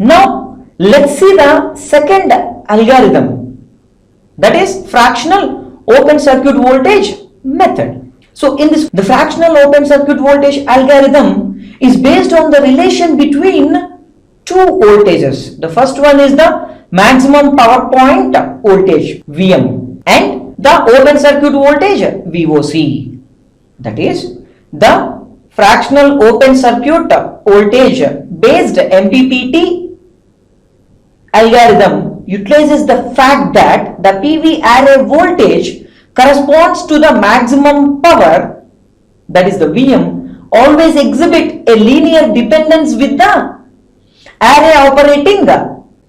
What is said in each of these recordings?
Now let's see the second algorithm, that is fractional open circuit voltage method. So in this, the fractional open circuit voltage algorithm is based on the relation between two voltages. The first one is the maximum power point voltage Vm and the open circuit voltage VOC. That is, the fractional open circuit voltage based Mppt algorithm utilizes the fact that the PV array voltage corresponds to the maximum power, that is the Vm, always exhibit a linear dependence with the array operating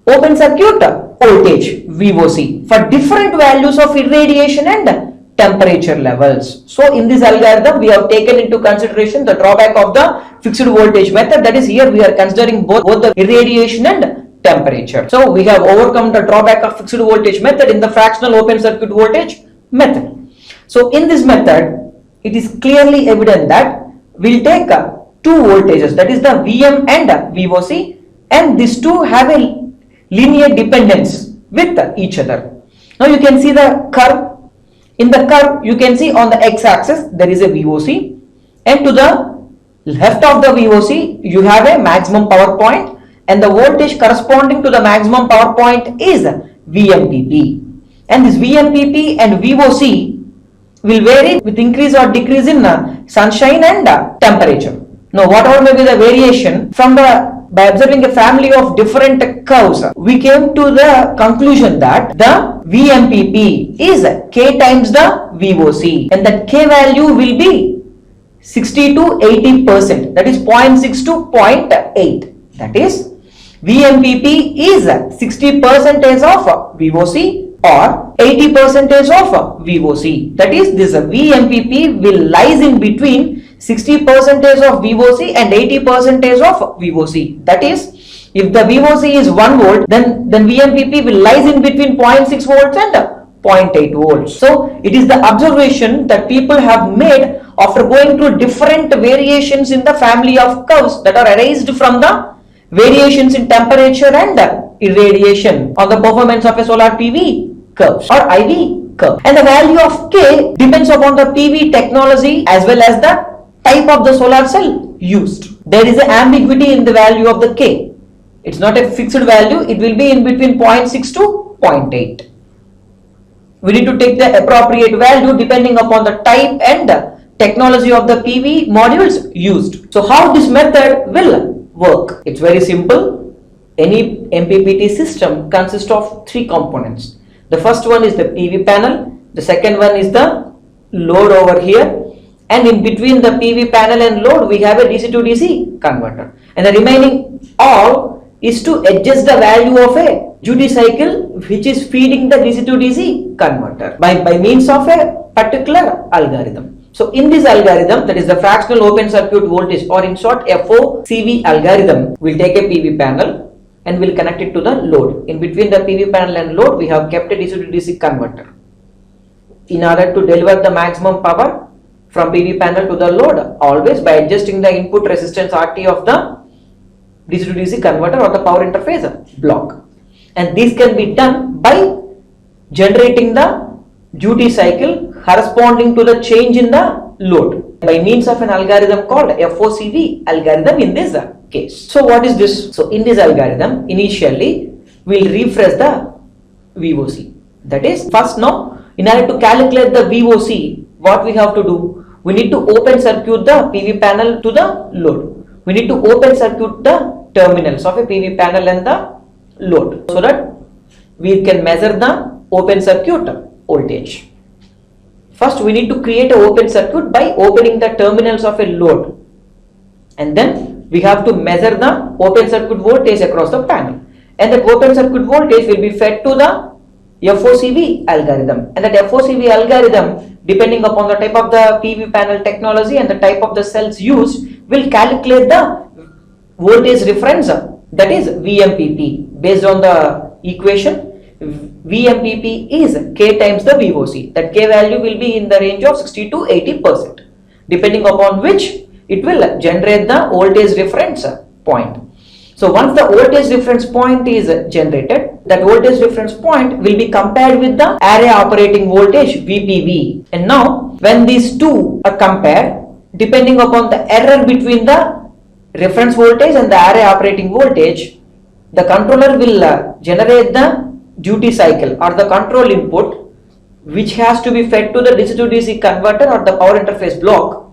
open circuit voltage VOC for different values of irradiation and temperature levels. So in this algorithm we have taken into consideration the drawback of the fixed voltage method, that is here we are considering both the irradiation and temperature. So we have overcome the drawback of fixed voltage method in the fractional open circuit voltage method. So in this method it is clearly evident that we'll take two voltages, that is the Vm and VOC, and these two have a linear dependence with each other. Now you can see the curve. In the curve you can see on the x-axis there is a VOC, and to the left of the VOC you have a maximum power point, and the voltage corresponding to the maximum power point is Vmppt, and this Vmppt and VOC will vary with increase or decrease in sunshine and temperature. Now whatever may be the variation, by observing a family of different curves, we came to the conclusion that the Vmppt is k times the VOC, and that k value will be 60 to 80%, that is 0.6 to 0.8. That is, Vmppt is 60% of VOC or 80% of VOC. That is, this Vmppt will lies in between 60% of VOC and 80% of VOC. That is, if the VOC is 1 volt, then Vmppt will lies in between 0.6 volts and 0.8 volts. So it is the observation that people have made after going through different variations in the family of curves that are arised from the variations in temperature and irradiation or the performance of a solar PV curve or IV curve. And the value of K depends upon the PV technology as well as the type of the solar cell used. There is an ambiguity in the value of the K. It's not a fixed value, it will be in between 0.6 to 0.8. We need to take the appropriate value depending upon the type and the technology of the PV modules used. So how this method will work? It's very simple. Any MPPT system consists of three components. The first one is the PV panel, the second one is the load over here, and in between the PV panel and load we have a DC to DC converter, and the remaining all is to adjust the value of a duty cycle which is feeding the DC to DC converter by means of a particular algorithm. So in this algorithm, that is the fractional open circuit voltage, or in short Focv algorithm, we'll take a PV panel and we'll connect it to the load. In between the PV panel and load we have kept a DC to DC converter in order to deliver the maximum power from PV panel to the load, always by adjusting the input resistance RT of the DC to DC converter or the power interface block. And this can be done by generating the duty cycle corresponding to the change in the load by means of an algorithm called Focv algorithm in this case. So what is this? So in this algorithm, initially we'll refresh the VOC. That is, first now in order to calculate the VOC, what we have to do? We need to open circuit the PV panel to the load. We need to open circuit the terminals of a PV panel and the load so that we can measure the open circuit voltage. First we need to create an open circuit by opening the terminals of a load, and then we have to measure the open circuit voltage across the panel, and that open circuit voltage will be fed to the Focv algorithm, and that Focv algorithm, depending upon the type of the PV panel technology and the type of the cells used, will calculate the voltage reference, that is Vmppt, based on the equation. Vmppt is K times the VOC. That K value will be in the range of 60 to 80%, depending upon which it will generate the voltage reference point. So once the voltage reference point is generated, that voltage reference point will be compared with the array operating voltage VPV. And now when these two are compared, depending upon the error between the reference voltage and the array operating voltage, the controller will generate the duty cycle or the control input, which has to be fed to the DC to DC converter or the power interface block,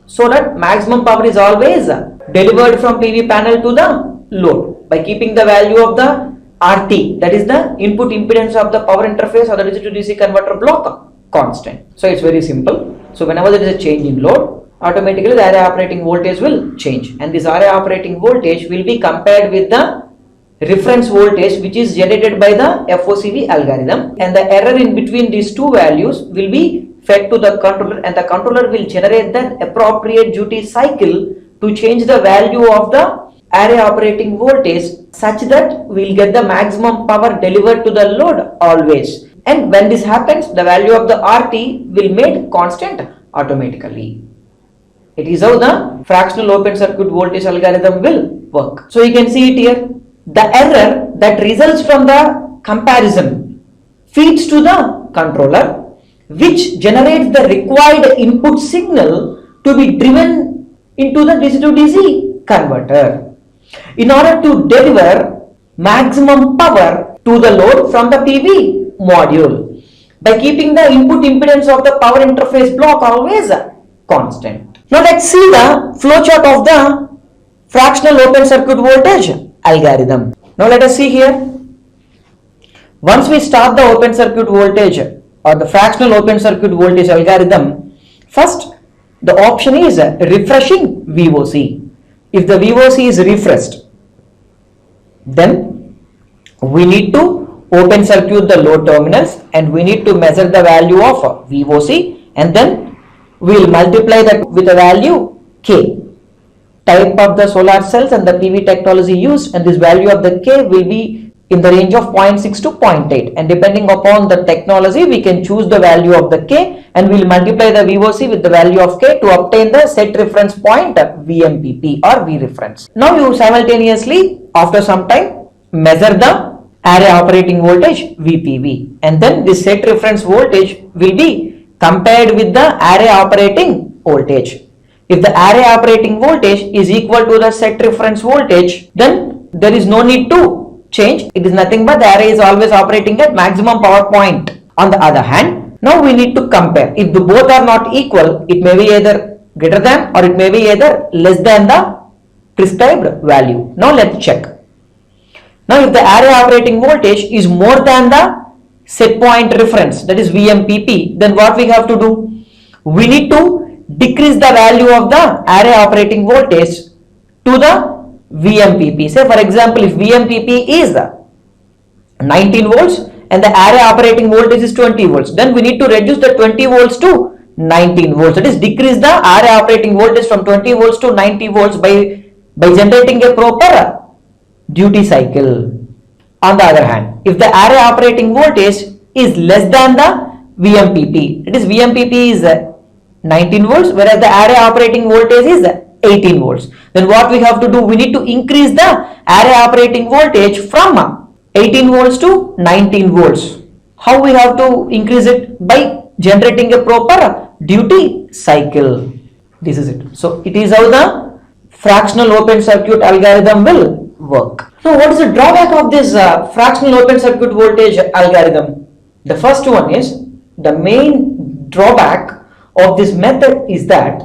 so that maximum power is always delivered from PV panel to the load by keeping the value of the RT, that is the input impedance of the power interface or the DC to DC converter block, constant. So it's very simple. So whenever there is a change in load, automatically the array operating voltage will change, and this array operating voltage will be compared with the reference voltage which is generated by the Focv algorithm, and the error in between these two values will be fed to the controller, and the controller will generate the appropriate duty cycle to change the value of the array operating voltage such that we will get the maximum power delivered to the load always. And when this happens, the value of the RT will made constant automatically. It is how the fractional open circuit voltage algorithm will work. So you can see it here. The error that results from the comparison feeds to the controller, which generates the required input signal to be driven into the DC to DC converter in order to deliver maximum power to the load from the PV module by keeping the input impedance of the power interface block always constant. Now let's see the flowchart of the fractional open circuit voltage algorithm. Now let us see here. Once we start the open circuit voltage or the fractional open circuit voltage algorithm, first the option is refreshing VOC. If the VOC is refreshed, then we need to open circuit the load terminals and we need to measure the value of VOC, and then we will multiply that with a value K, type of the solar cells and the PV technology used, and this value of the K will be in the range of 0.6 to 0.8, and depending upon the technology we can choose the value of the K, and we will multiply the VOC with the value of K to obtain the set reference point Vmpp or V reference. Now you simultaneously after some time measure the array operating voltage VPV, and then this set reference voltage will be compared with the array operating voltage. If the array operating voltage is equal to the set reference voltage, then there is no need to change. It is nothing but the array is always operating at maximum power point. On the other hand, now we need to compare. If the both are not equal, it may be either greater than or it may be either less than the prescribed value. Now let's check. Now if the array operating voltage is more than the set point reference, that is Vmpp, then what we have to do? We need to decrease the value of the array operating voltage to the Vmpp. Say for example, if Vmpp is 19 volts and the array operating voltage is 20 volts, then we need to reduce the 20 volts to 19 volts. That is, decrease the array operating voltage from 20 volts to 90 volts by generating a proper duty cycle. On the other hand, if the array operating voltage is less than the Vmpp, it is Vmpp is 19 volts, whereas the array operating voltage is 18 volts, then what we have to do? We need to increase the array operating voltage from 18 volts to 19 volts. How we have to increase it? By generating a proper duty cycle. This is it. So it is how the fractional open circuit algorithm will work. Now what is the drawback of this fractional open circuit voltage algorithm? The first one is, the main drawback of this method is that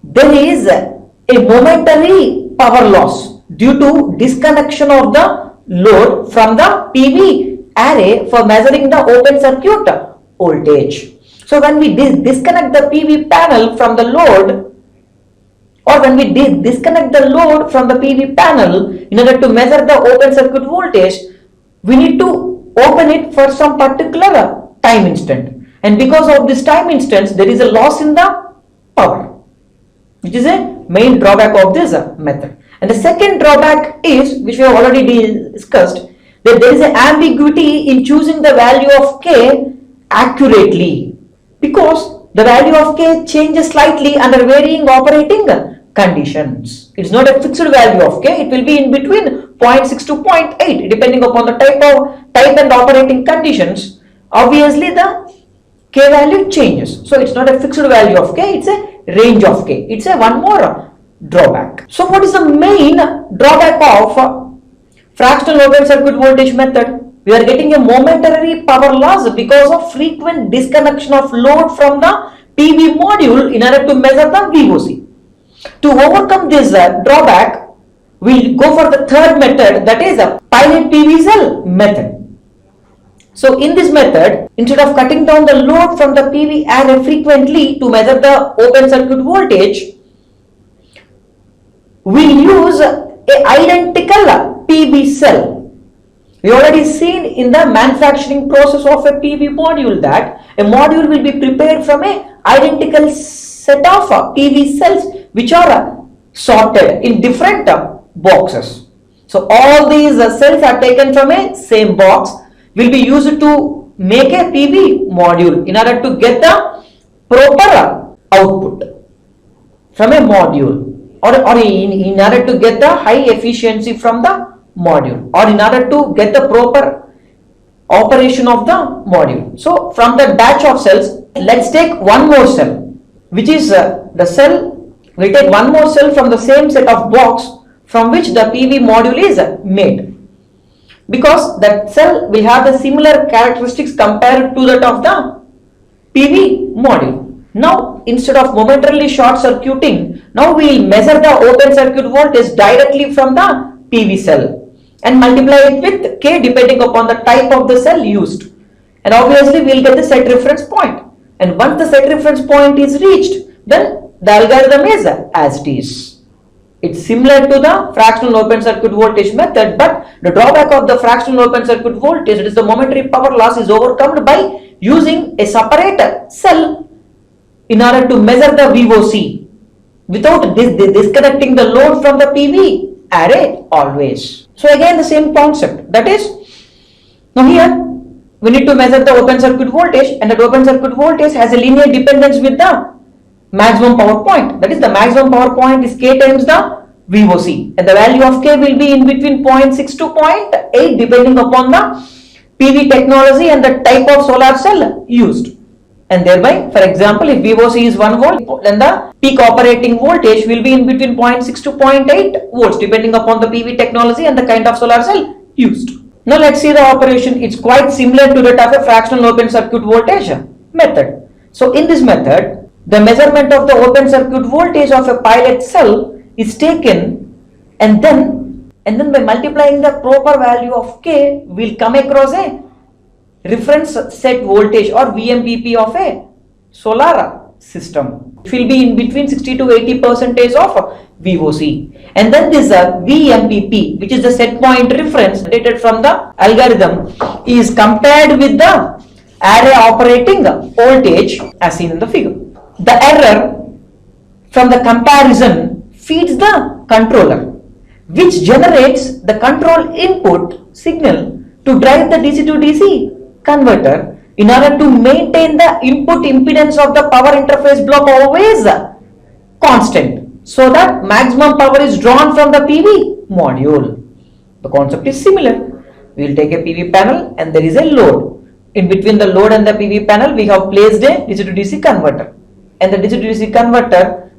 there is a momentary power loss due to disconnection of the load from the PV array for measuring the open circuit voltage. So when we disconnect the PV panel from the load, or when we disconnect the load from the PV panel in order to measure the open circuit voltage, we need to open it for some particular time instant. And because of this time instance, there is a loss in the power, which is a main drawback of this method. And the second drawback is, which we have already discussed, that there is an ambiguity in choosing the value of K accurately, because the value of K changes slightly under varying operating conditions. It's not a fixed value of K, it will be in between 0.6 to 0.8 depending upon the type and operating conditions. Obviously the K value changes. So it's not a fixed value of K, it's a range of K. It's a one more drawback. So what is the main drawback of fractional open circuit voltage method? We are getting a momentary power loss because of frequent disconnection of load from the PV module in order to measure the VOC. To overcome this drawback, we'll go for the third method, that is a pilot PV cell method. So in this method, instead of cutting down the load from the PV array frequently to measure the open circuit voltage, we'll use a identical PV cell. We already seen in the manufacturing process of a PV module that a module will be prepared from a identical set of PV cells which are sorted in different boxes. So all these cells are taken from a same box, will be used to make a PV module in order to get the proper output from a module, or in order to get the high efficiency from the module, or in order to get the proper operation of the module. So from the batch of cells, let's take one more cell, which is the cell. We'll take one more cell from the same set of box from which the PV module is made, because that cell will have the similar characteristics compared to that of the PV module. Now instead of momentarily short circuiting, now we will measure the open circuit voltage directly from the PV cell and multiply it with K depending upon the type of the cell used, and obviously we will get the set reference point. And once the set reference point is reached, then the algorithm is as it is. It's similar to the fractional open circuit voltage method, but the drawback of the fractional open circuit voltage, that is the momentary power loss, is overcome by using a separate cell in order to measure the VOC without disconnecting the load from the PV array always. So again the same concept, that is, now here we need to measure the open circuit voltage, and the open circuit voltage has a linear dependence with the maximum power point. That is, the maximum power point is K times the VOC, and the value of K will be in between 0.6 to 0.8 depending upon the PV technology and the type of solar cell used. And thereby, for example, if VOC is 1 volt, then the peak operating voltage will be in between 0.6 to 0.8 volts depending upon the PV technology and the kind of solar cell used. Now let's see the operation. It's quite similar to that of a fractional open circuit voltage method. So in this method, the measurement of the open circuit voltage of a pilot cell is taken, and then by multiplying the proper value of K, we'll come across a reference set voltage or Vmppp of a solar system. It will be in between 60 to 80% of VOC, and then this Vmpp, which is the set point reference dated from the algorithm, is compared with the array operating voltage as seen in the figure. The error from the comparison feeds the controller, which generates the control input signal to drive the DC to DC converter in order to maintain the input impedance of the power interface block always constant, so that maximum power is drawn from the PV module. The concept is similar. We will take a PV panel and there is a load. In between the load and the PV panel, we have placed a DC to DC converter, and the DC to DC converter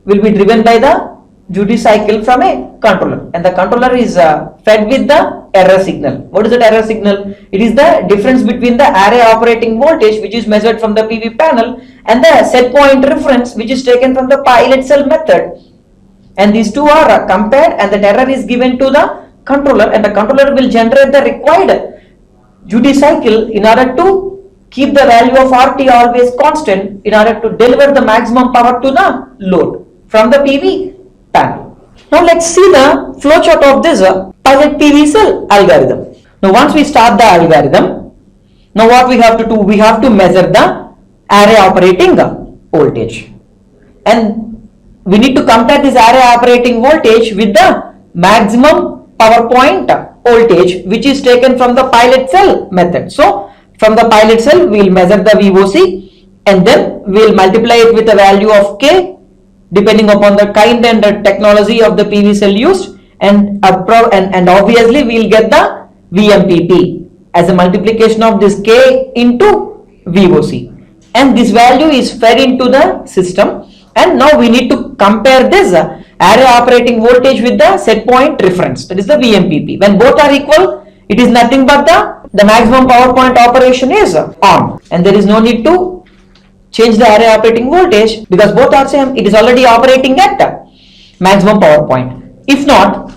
will be driven by the duty cycle from a controller, and the controller is fed with the error signal. What is that error signal? It is the difference between the array operating voltage, which is measured from the PV panel, and the set point reference, which is taken from the pilot cell method, and these two are compared, and the error is given to the controller, and the controller will generate the required duty cycle in order to keep the value of RT always constant in order to deliver the maximum power to the load from the PV panel. Now let's see the flowchart of this pilot PV cell algorithm. Now once we start the algorithm, now what we have to do? We have to measure the array operating voltage, and we need to compare this array operating voltage with the maximum power point voltage, which is taken from the pilot cell method. So from the pilot cell we will measure the VOC, and then we will multiply it with the value of K depending upon the kind and the technology of the PV cell used, and obviously we will get the Vmpp as a multiplication of this K into VOC, and this value is fed into the system. And now we need to compare this array operating voltage with the set point reference, that is the Vmpp. When both are equal, it is nothing but the maximum power point operation is on, and there is no need to change the array operating voltage because both are same. It is already operating at maximum power point. If not,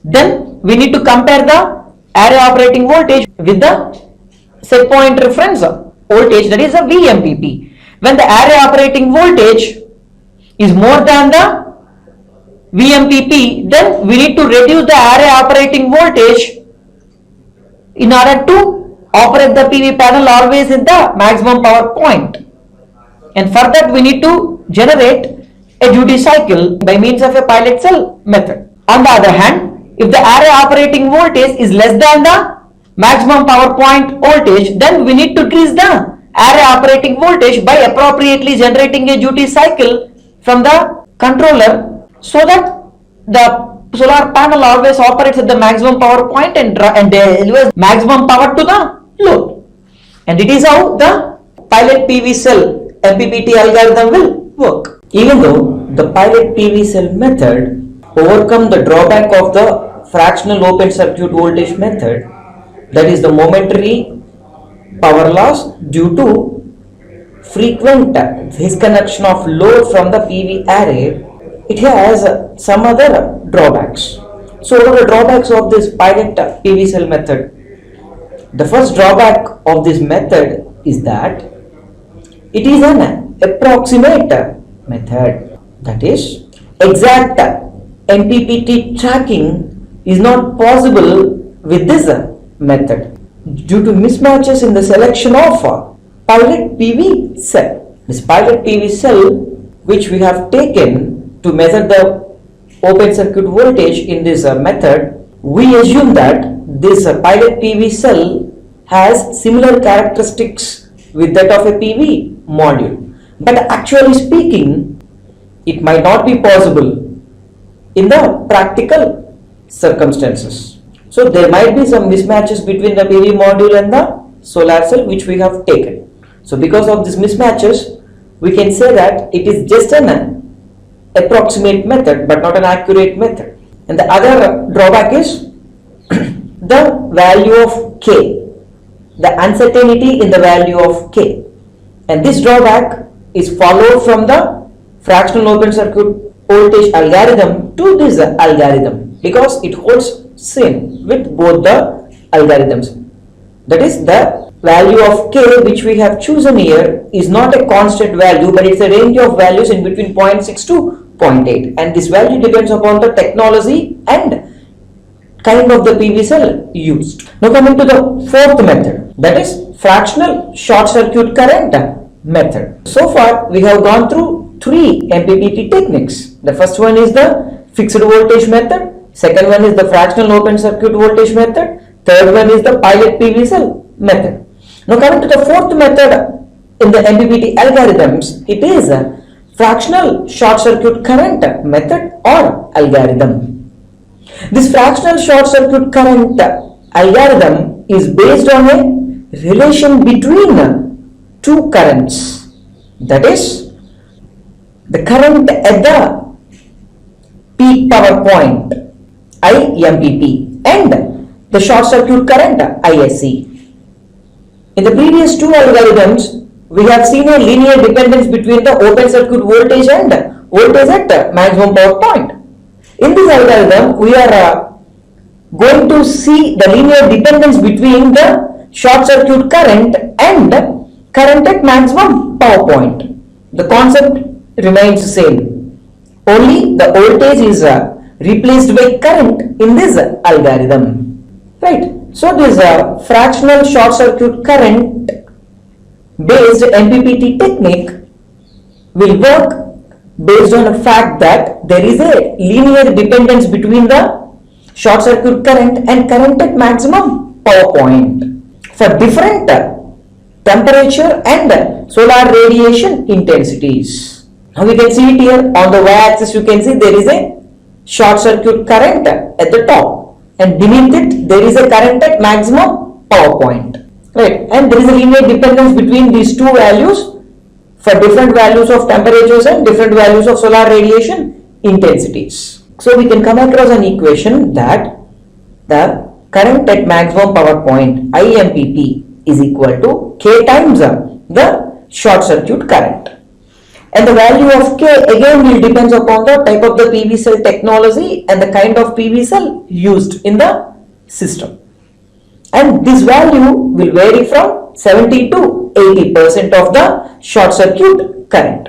then we need to compare the array operating voltage with the set point reference voltage, that is a Vmpp. When the array operating voltage is more than the Vmpp, then we need to reduce the array operating voltage in order to operate the PV panel always in the maximum power point. And for that we need to generate a duty cycle by means of a pilot cell method. On the other hand, if the array operating voltage is less than the maximum power point voltage, then we need to decrease the array operating voltage by appropriately generating a duty cycle from the controller so that the solar panel always operates at the maximum power point and delivers maximum power to the load. And it is how the pilot PV cell Mppt algorithm will work. Even though the pilot PV cell method overcome the drawback of the fractional open circuit voltage method, that is the momentary power loss due to frequent disconnection of load from the PV array, it has some other drawbacks. So what are the drawbacks of this pilot PV cell method? The first drawback of this method is that it is an approximate method, that is exact Mppt tracking is not possible with this method due to mismatches in the selection of pilot PV cell. This pilot PV cell which we have taken to measure the open circuit voltage in this method, we assume that this pilot PV cell has similar characteristics with that of a PV module. But actually speaking, it might not be possible in the practical circumstances. So there might be some mismatches between the PV module and the solar cell which we have taken. So because of these mismatches, we can say that it is just an approximate method but not an accurate method. And the other drawback is the value of K, the uncertainty in the value of K. And this drawback is followed from the fractional open circuit voltage algorithm to this algorithm because it holds same with both the algorithms. That is, the value of K which we have chosen here is not a constant value but it's a range of values in between 0.6 to 0.8, and this value depends upon the technology and kind of the PV cell used. Now coming to the fourth method, that is fractional short circuit current method. So far we have gone through three Mppt techniques. The first one is the fixed voltage method, second one is the fractional open circuit voltage method, third one is the pilot PV cell method. Now coming to the fourth method in the Mppt algorithms, it is a fractional short circuit current method or algorithm. This fractional short circuit current algorithm is based on a relation between two currents, that is the current at the peak power point Impp and the short circuit current Isc. In the previous two algorithms, we have seen a linear dependence between the open circuit voltage and voltage at maximum power point. In this algorithm, we are going to see the linear dependence between the short circuit current and current at maximum power point. The concept remains the same. Only the voltage is replaced by current in this algorithm. Right. So this fractional short circuit current based Mppt technique will work based on the fact that there is a linear dependence between the short circuit current and current at maximum power point for different temperature and solar radiation intensities. Now we can see it here on the y-axis. You can see there is a short circuit current at the top, and beneath it there is a current at maximum power point, right? And there is a linear dependence between these two values for different values of temperatures and different values of solar radiation intensities. So we can come across an equation that the current at maximum power point Mppt is equal to K times the short circuit current. And the value of K again will depends upon the type of the PV cell technology and the kind of PV cell used in the system. And this value will vary from 70 to 80% of the short circuit current.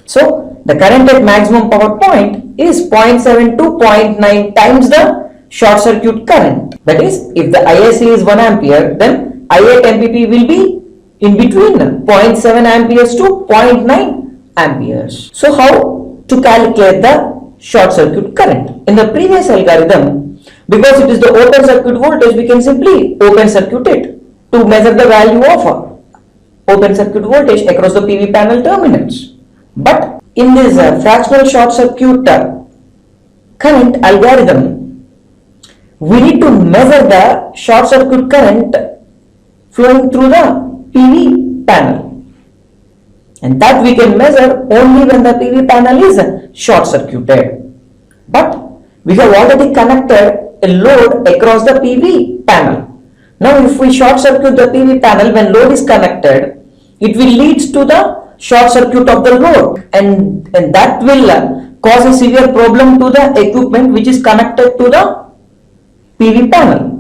So the current at maximum power point is 0.7 to 0.9 times the short circuit current. That is, if the ISC is 1 ampere, then I at Mppt will be in between 0.7 amperes to 0.9 amperes. So how to calculate the short circuit current? In the previous algorithm, because it is the open circuit voltage, we can simply open circuit it to measure the value of open circuit voltage across the PV panel terminals. But in this fractional short circuit current algorithm, we need to measure the short circuit current flowing through the PV panel, and that we can measure only when the PV panel is short circuited. But we have already connected a load across the PV panel. Now if we short circuit the PV panel when load is connected, it will lead to the short circuit of the load, and that will cause a severe problem to the equipment which is connected to the PV panel.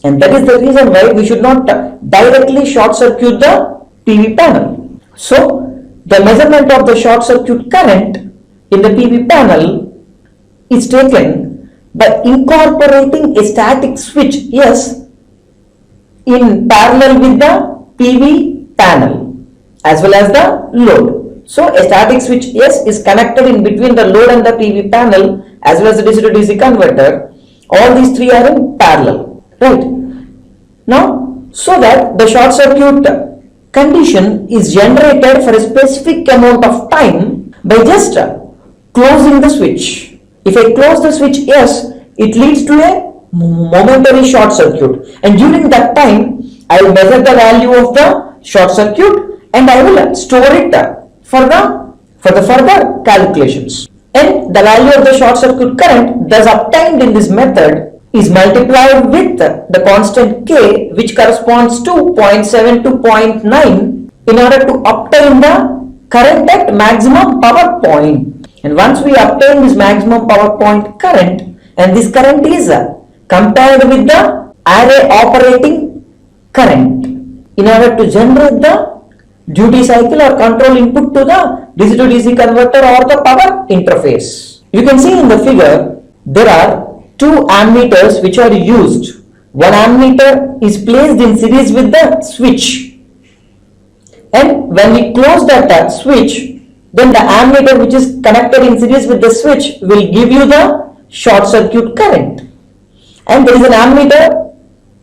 And that is the reason why we should not directly short circuit the PV panel. So the measurement of the short circuit current in the PV panel is taken by incorporating a static switch S in parallel with the PV panel as well as the load. So a static switch S is connected in between the load and the PV panel as well as the DC to DC converter. All these three are in parallel, right? Now, so that the short circuit condition is generated for a specific amount of time by just closing the switch. If I close the switch S, it leads to a momentary short circuit, and during that time I will measure the value of the short circuit and I will store it for the further calculations. And the value of the short circuit current thus obtained in this method is multiplied with the constant K, which corresponds to 0.7 to 0.9, in order to obtain the current at maximum power point. And once we obtain this maximum power point current, and this current is compared with the array operating current in order to generate the duty cycle or control input to the DC to DC converter or the power interface. You can see in the figure there are two ammeters which are used. One ammeter is placed in series with the switch, and when we close that switch, then the ammeter which is connected in series with the switch will give you the short circuit current. And there is an ammeter,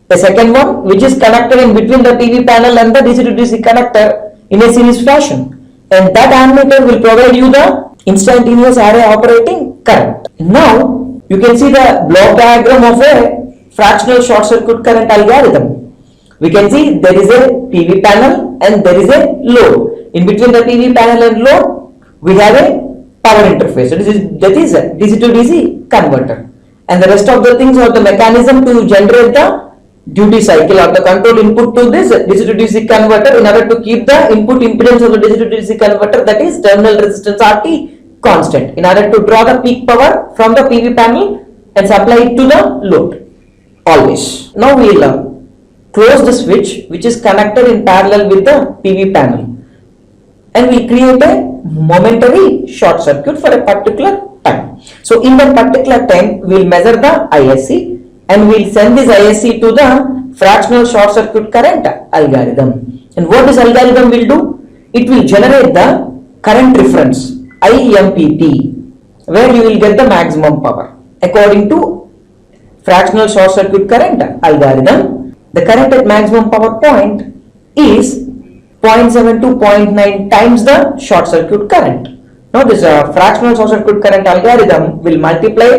a second one, which is connected in between the PV panel and the DC to DC connector in a series fashion, and that ammeter will provide you the instantaneous array operating current. Now you can see the block diagram of a fractional short circuit current algorithm. We can see there is a PV panel and there is a load. In between the PV panel and load, we have a power interface. That is a DC to DC converter, and the rest of the things are the mechanism to generate the duty cycle or the control input to this DC to DC converter in order to keep the input impedance of the DC to DC converter, that is terminal resistance RT, constant, in order to draw the peak power from the PV panel and supply it to the load always. Now we will close the switch which is connected in parallel with the PV panel, and we create a momentary short circuit for a particular time. So in that particular time we will measure the ISC and we will send this ISC to the fractional short circuit current algorithm. And what this algorithm will do? It will generate the current reference Mppt, where you will get the maximum power. According to fractional short circuit current algorithm, the current at maximum power point is 0.7 to 0.9 times the short circuit current. Now this fractional short circuit current algorithm will multiply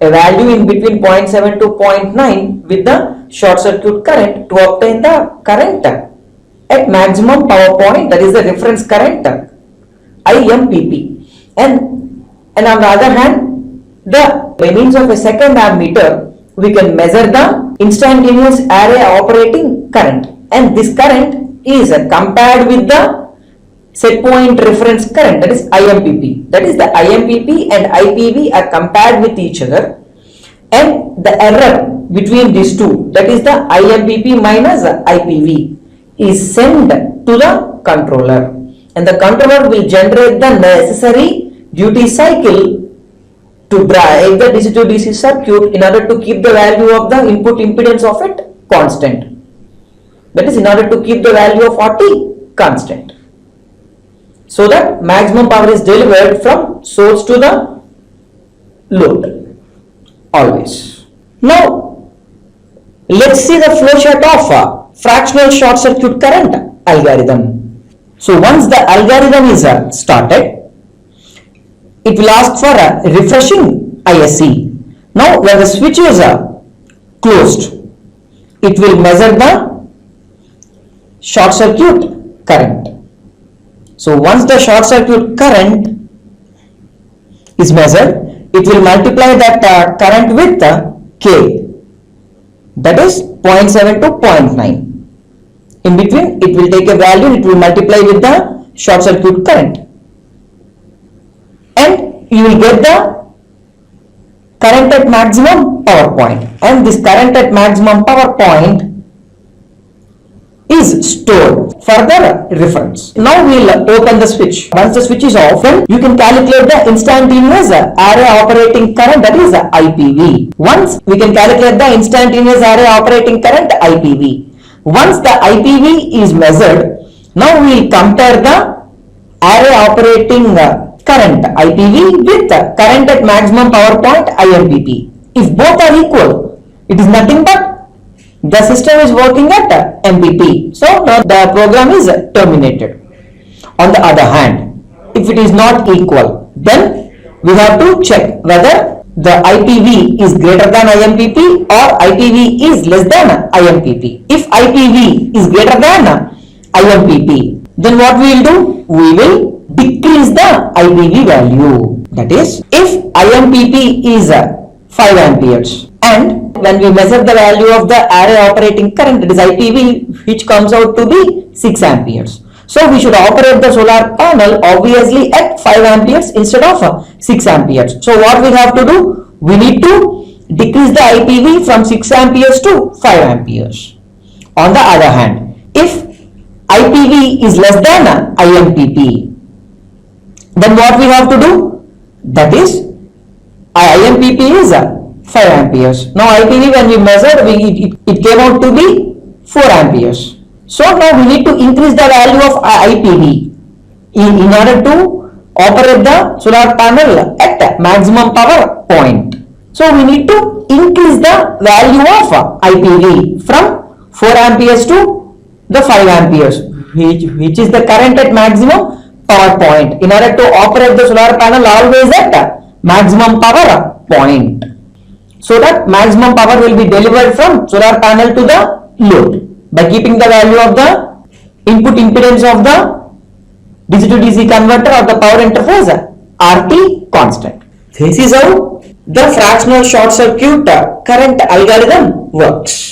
a value in between 0.7 to 0.9 with the short circuit current to obtain the current at maximum power point, that is the reference current Mppt. And on the other hand, by means of a second ammeter, we can measure the instantaneous array operating current, and this current is compared with the set point reference current, that is Impp. That is the Impp and IPV are compared with each other, and the error between these two, that is the Impp minus IPV, is sent to the controller, and the controller will generate the necessary duty cycle to drive the DC to DC circuit in order to keep the value of the input impedance of it constant. That is, in order to keep the value of RT constant, so that maximum power is delivered from source to the load always. Now let's see the flowchart of fractional short circuit current algorithm. So once the algorithm is started, it will ask for a refreshing ISC. Now when the switch is closed, it will measure the short circuit current. So once the short circuit current is measured, it will multiply that current with K, that is 0.7 to 0.9. In between, it will take a value, it will multiply with the short circuit current, and you will get the current at maximum power point, and this current at maximum power point is stored for the reference. Now we will open the switch. Once the switch is open, you can calculate the instantaneous array operating current, that is IPV. Once we can calculate the instantaneous array operating current IPV. Once the IPV is measured, now we will compare the array operating current IPV with the current at maximum power point Impp. If both are equal, it is nothing but the system is working at Mppt. So now the program is terminated. On the other hand, if it is not equal, then we have to check whether the IPV is greater than Impp or IPV is less than Impp. If IPV is greater than Impp, then what we will do? We will decrease the IPV value. That is, if Impp is 5 amperes, and when we measure the value of the array operating current, that is IPV, which comes out to be 6 amperes. So we should operate the solar panel obviously at 5 amperes instead of 6 amperes. So what we have to do? We need to decrease the IPV from 6 amperes to 5 amperes. On the other hand, if IPV is less than Impp, then what we have to do? That is, Impp is 5 amperes. Now IPV, when we measured, it came out to be 4 amperes. So now we need to increase the value of IPV in order to operate the solar panel at maximum power point. So we need to increase the value of IPV from 4 amperes to the 5 amperes, which is the current at maximum power point, in order to operate the solar panel always at maximum power point, so that maximum power will be delivered from solar panel to the load by keeping the value of the input impedance of the DC to DC converter or the power interface RT constant. This is how the fractional short circuit current algorithm works.